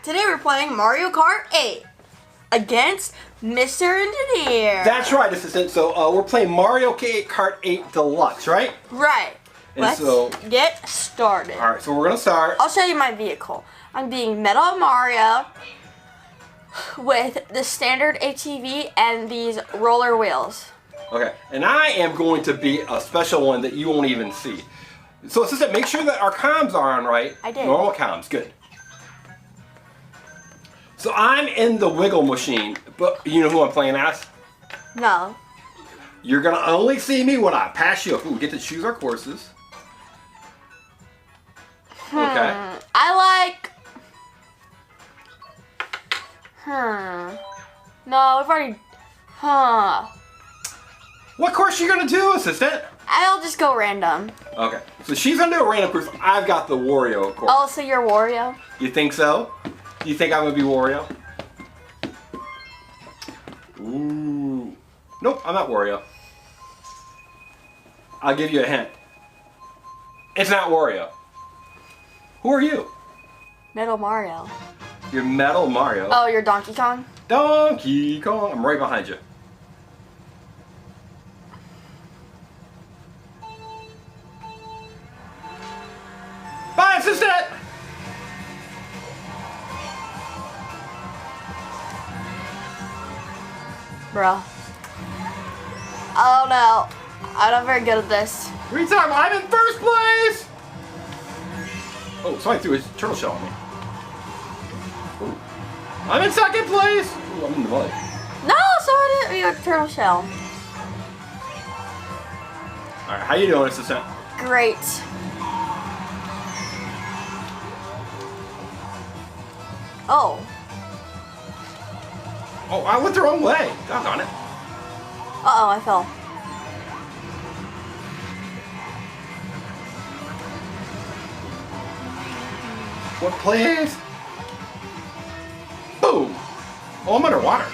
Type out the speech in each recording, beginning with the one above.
Today we're playing Mario Kart 8 against Mr. Engineer. That's right, assistant. So we're playing Mario Kart 8 Deluxe, right? Right. Let's get started. All right, so we're gonna start. I'll show you my vehicle. I'm being Metal Mario with the standard ATV and these roller wheels. Okay, and I am going to be a special one that you won't even see. So assistant, make sure that our comms are on right. I did. Normal comms, good. So I'm in the Wiggle machine, but you know who I'm playing as? No. You're gonna only see me when I pass you up. Ooh, we get to choose our courses. Okay. I like... No, we've already... What course are you gonna do, assistant? I'll just go random. Okay. So she's gonna do a random course. I've got the Wario course. Oh, so you're Wario? You think so? Do you think I'm gonna be Wario? Ooh. Nope, I'm not Wario. I'll give you a hint. It's not Wario. Who are you? Metal Mario. You're Metal Mario. Oh, you're Donkey Kong? Donkey Kong. I'm right behind you. Bye, assistant! Bro. Oh no. I'm not very good at this. What are you talking about? I'm in first place! Oh, somebody threw his turtle shell at me. Ooh. I'm in second place! Ooh, I'm in the mud. No, so I didn't. You got turtle shell. Alright, how you doing, assistant? Great. Oh. Oh, I went the wrong way. Doggone it. Uh-oh, I fell. What place? Boom! Oh, I'm underwater.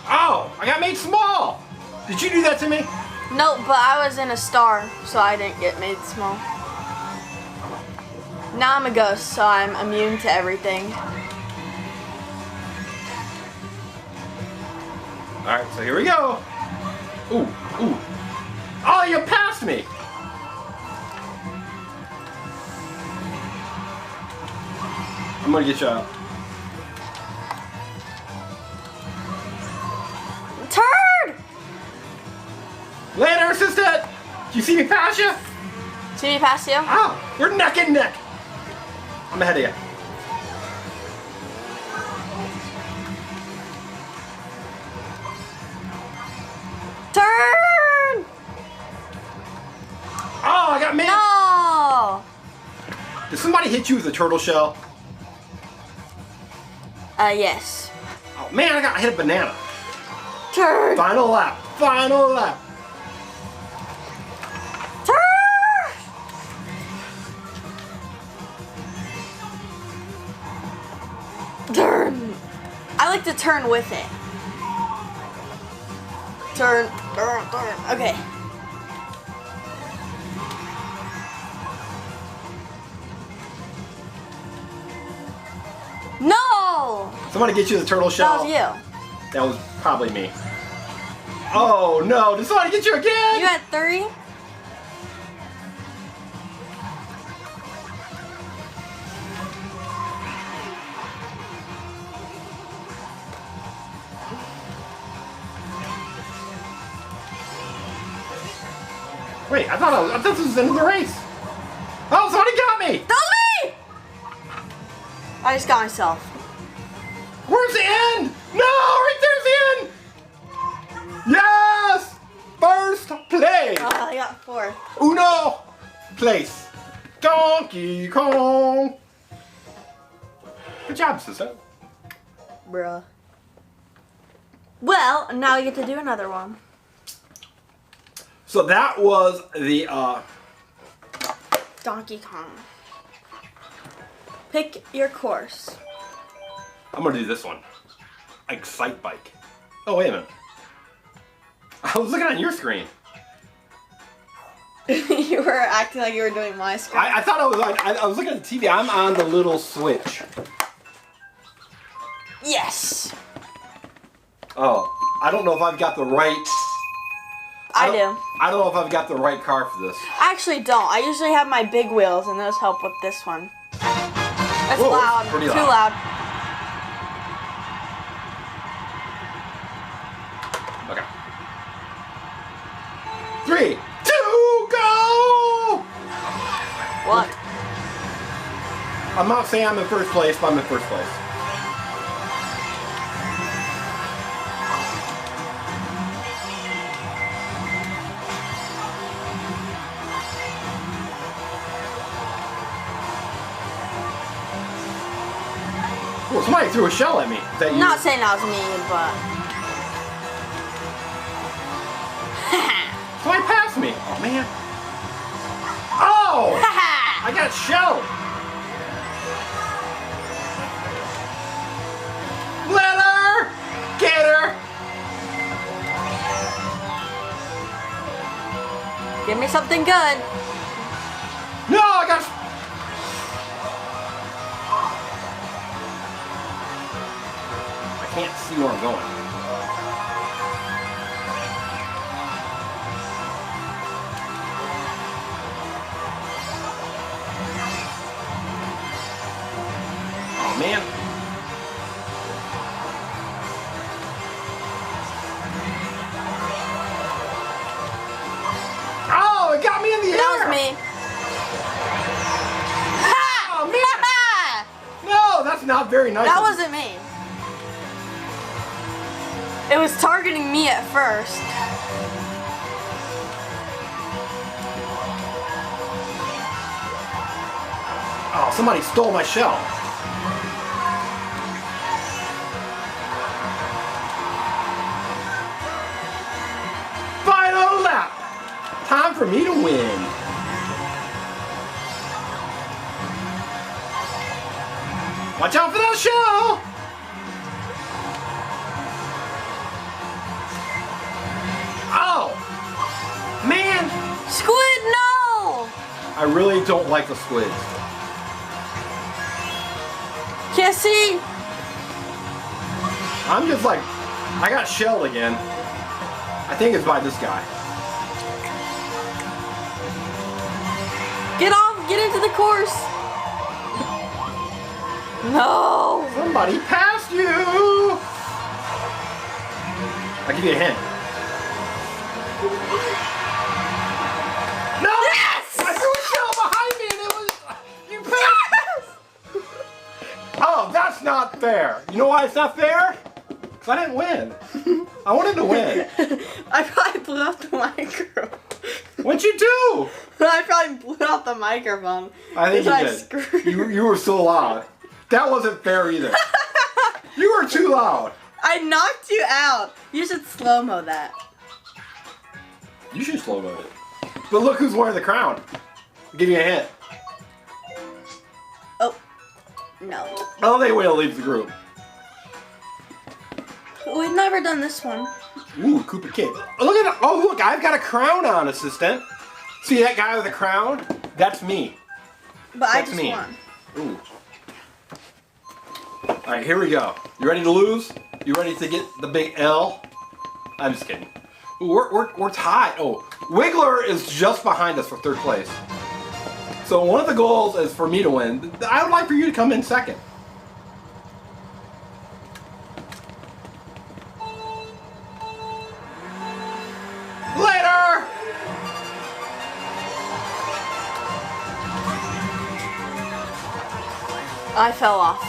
Oh, I got made small. Did you do that to me? No, but I was in a star, so I didn't get made small. Now I'm a ghost, so I'm immune to everything. Alright, so here we go. Ooh, ooh. Oh, you passed me. I'm gonna get you out. Turd! Later, assistant! Do you see me pass you? See me pass you? Oh, we're neck and neck. I'm ahead of you. Turn! Oh, I got me. No! Did somebody hit you with a turtle shell? Yes. Oh man, I got hit a banana. Turn! Final lap. Final lap. Turn! Turn! I like to turn with it. Turn, turn, turn. Okay. No! Somebody get you the turtle shell. That was you. That was probably me. Oh no, did somebody get you again? You had 3? Wait, I thought this was the end of the race. Oh, somebody got me! That was me! I just got myself. Where's the end? No, right there's the end! Yes! First place! Oh, I got 4. Uno place. Donkey Kong. Good job, sister. Bruh. Well, now we get to do another one. So that was the Donkey Kong. Pick your course. I'm gonna do this one. Excitebike. Oh, wait a minute. I was looking on your screen. You were acting like you were doing my screen. I thought I was looking at the TV. I'm on the little switch. Yes. Oh, I don't know if I've got the right. I do. I don't know if I've got the right car for this. I actually don't. I usually have my big wheels, and those help with this one. That's Whoa, loud. pretty Too loud. loud. Okay. 3, 2, go! What? I'm not saying I'm in first place, but I'm in first place. Oh, somebody threw a shell at me. Is that you? Not saying that was me, but. Somebody passed me. Oh, man. Oh! I got shelled. Let her get her. Give me something good. No, I got. I can't see where I'm going. Oh man. Oh, it got me in the air. That was me. Oh man. No, that's not very nice. That wasn't me. It was targeting me at first. Oh, somebody stole my shell. Final lap. Time for me to win. Watch out for that shell. Oh, man. Squid, no! I really don't like the squids. Can't see. I'm just like, I got shelled again. I think it's by this guy. Get off, get into the course. No. Somebody passed you. I'll give you a hint. No! Yes! I threw a shell behind me and it was... You passed! Oh, that's not fair. You know why it's not fair? Because I didn't win. I wanted to win. I probably blew out the microphone. What'd you do? I probably blew out the microphone. I think you Because did. screwed. You were so loud. That wasn't fair either. You were too loud. I knocked you out. You should slow-mo that. You should slow-mo it. But look who's wearing the crown. I'll give you a hint. Oh. No. I don't think Whale leaves the group. We've never done this one. Ooh, Koopa Cape. Oh, look at that. Oh, look, I've got a crown on, assistant. See that guy with the crown? That's me. But I That's just me. won. Ooh. All right, here we go. You ready to lose? You ready to get the big L? I'm just kidding. Ooh, we're tied. Oh, Wiggler is just behind us for third place. So one of the goals is for me to win. I would like for you to come in second. Later! I fell off.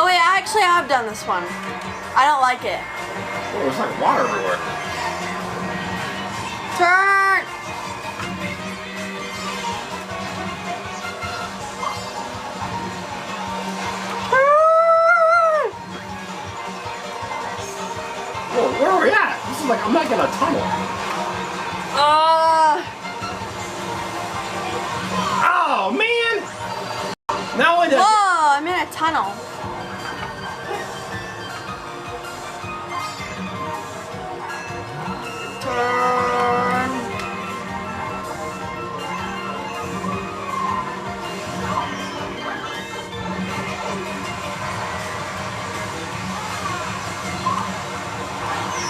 Oh wait, I actually have done this one. I don't like it. Oh, there's like water everywhere. Turn! Whoa, where are we at? This is like, I'm not getting a tunnel. Oh, man! Not only did Whoa, I'm in a tunnel. Turn.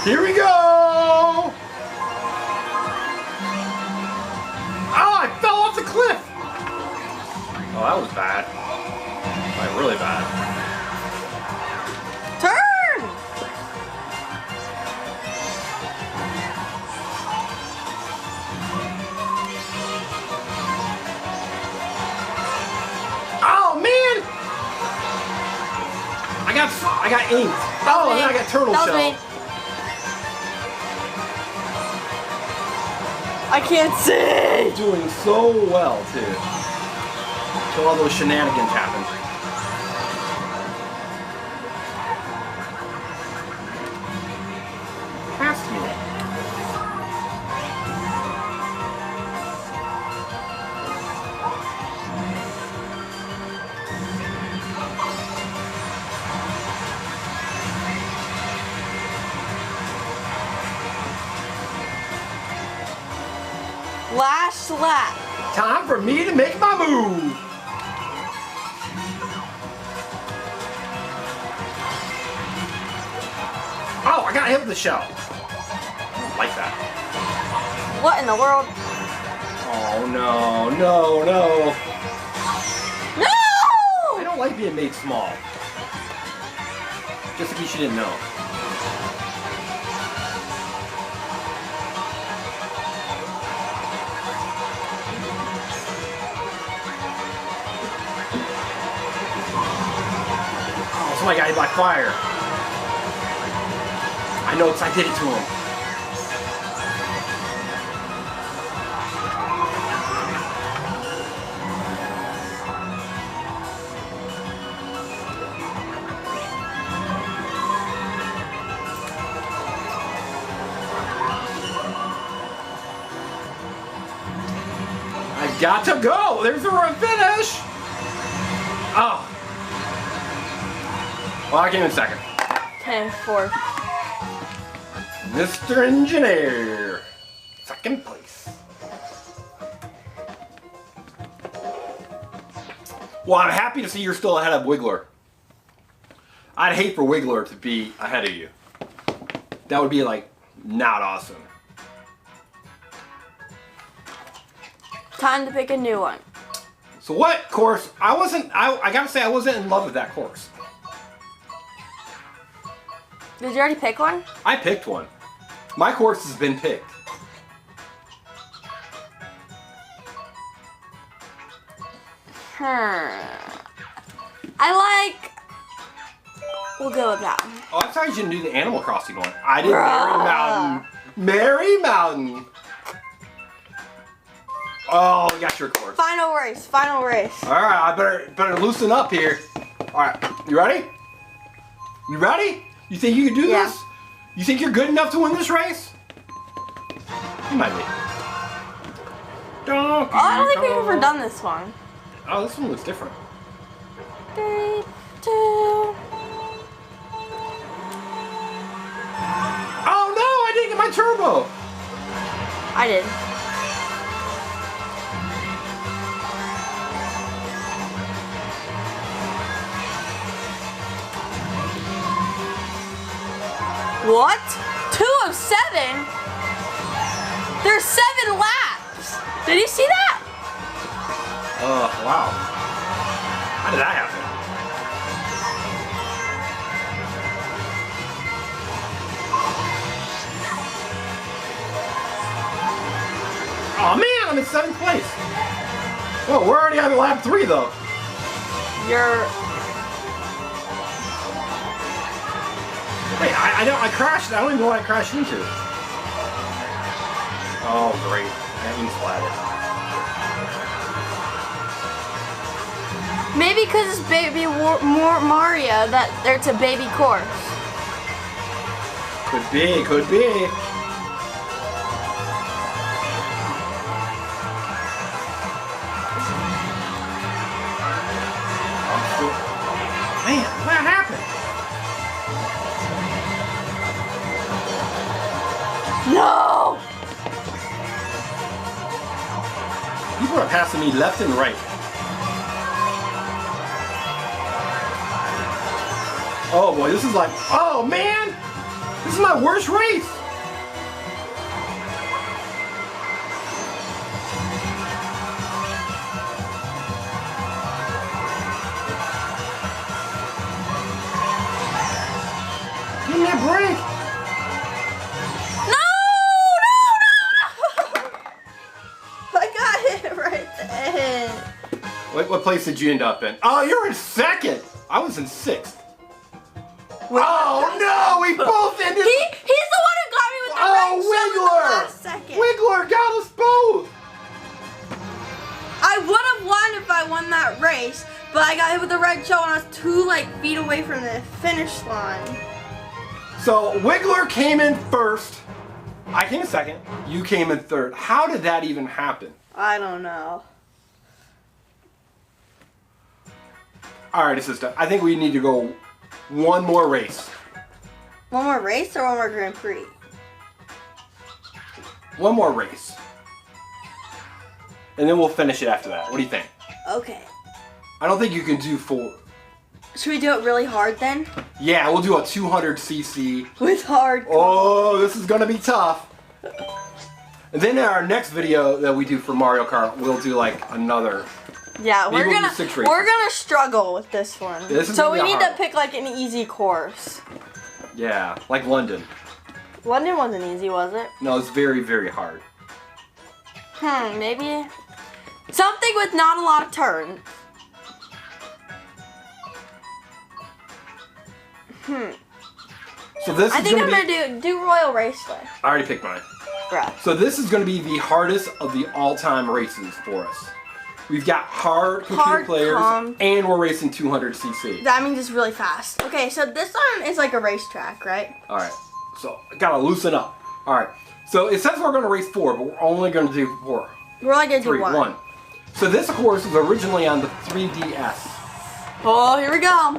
Here we go! Oh, I fell off the cliff! Oh, that was bad. Like, really bad. Turn! Oh, man! I got inked. Oh, and then I got turtle That was shell. me. I can't see! Doing so well, too. So all those shenanigans happen. Past me. Last lap. Time for me to make my move. Oh, I got hit with the shell. I don't like that. What in the world? Oh, no, no, no. I No! don't like being made small. Just in case you didn't know. Oh, somebody got hit by fire. I know because I did it to him. I got to go. There's a finish. Oh. Well, I came in second. 10, 4. Mr. Engineer. Second place. Well, I'm happy to see you're still ahead of Wiggler. I'd hate for Wiggler to be ahead of you. That would be like not awesome. Time to pick a new one. So what course? I gotta say I wasn't in love with that course. Did you already pick one? I picked one. My course has been picked. I like... We'll go with that. Oh, I thought you didn't do the Animal Crossing one. I did Bruh. Mary Mountain. Mary Mountain. Oh, you got your course. Final race, final race. All right, I better loosen up here. All right, you ready? You ready? You think you can do Yeah. this? You think you're good enough to win this race? You might be. Oh, I don't think we've ever done this one. Oh, this one looks different. 3, 2. Oh no, I didn't get my turbo. I did. What? 2 of 7? There's 7 laps. Did you see that? Wow. How did that happen? Oh man, I'm in 7th place. Well, we're already on lap 3 though. You're... Wait, I crashed. I don't even know what I crashed into. Oh great, that ink splattered. Maybe because it's baby Mario that it's a baby course. Could be, could be. People are passing me left and right. Oh boy, this is like, oh man! This is my worst race! Give me a break! I got it right there. What place did you end up in? Oh, you're in second! I was in sixth. Oh no, we both ended. He's the one who got me with the red shove in the last second. Wiggler got us both. I would have won if I won that race, but I got hit with the red shell and I was 2 feet away from the finish line. So Wiggler came in first. I came in second. You came in third. How did that even happen? I don't know. All right, assistant. I think we need to go one more race. One more race or one more Grand Prix? One more race. And then we'll finish it after that. What do you think? Okay. I don't think you can do 4. Should we do it really hard then? Yeah, we'll do a 200cc. With hard. Oh, this is gonna be tough. And then in our next video that we do for Mario Kart, we'll do another. Yeah, Maybe we're we'll do 6 races. gonna struggle with this one. This is so gonna we be need to hard. pick an easy course. Yeah, like London. London wasn't easy, was it? No, it's very, very hard. Maybe something with not a lot of turns. So this I is think gonna I'm be, gonna do Royal Raceway. I already picked mine. Right. So this is gonna be the hardest of the all-time races for us. We've got hard computer players, and we're racing 200cc. That means it's really fast. Okay, so this one is like a racetrack, right? All right. So gotta loosen up. All right. So it says we're gonna race 4, but we're only gonna do 4. We're only gonna 3, do one. 1. So this, of course, was originally on the 3DS. Oh, here we go.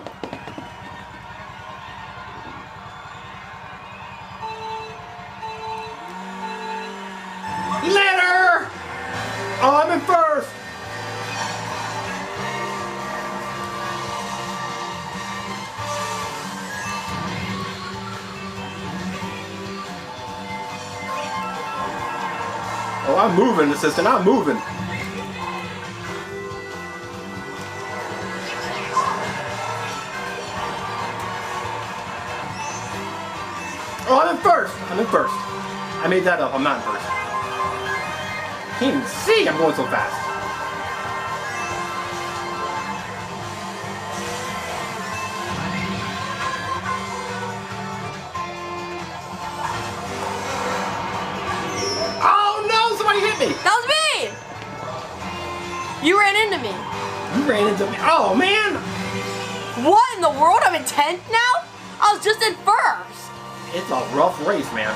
Later! Oh, I'm in first! Oh, I'm moving, assistant, I'm moving. Oh, I'm in first! I'm in first. I made that up, I'm not in first. Can't even see I'm going so fast. Oh no, somebody hit me! That was me! You ran into me. You ran into me. Oh man! What in the world? I'm in 10th now? I was just in first. It's a rough race, man.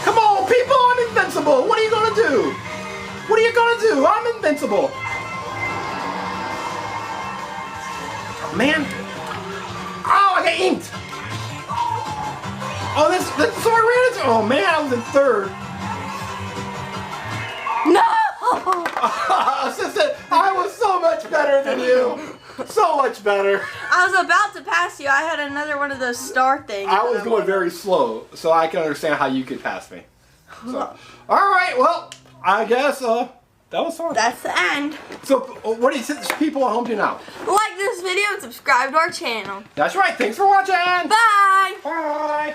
Come on, people, I'm invincible. What are you gonna do? What are you gonna do? I'm invincible. Oh, man. Oh, I got inked. Oh, this so I ran into. Oh man, I was in third. No! Assistant, I was so much better than you. So much better. I was about to pass you. I had another one of those star things. I was going very slow, so I can understand how you could pass me. So, all right, well, I guess that was fun. That's the end. So, what do you think people at home do now? Like this video and subscribe to our channel. That's right. Thanks for watching. Bye! Bye.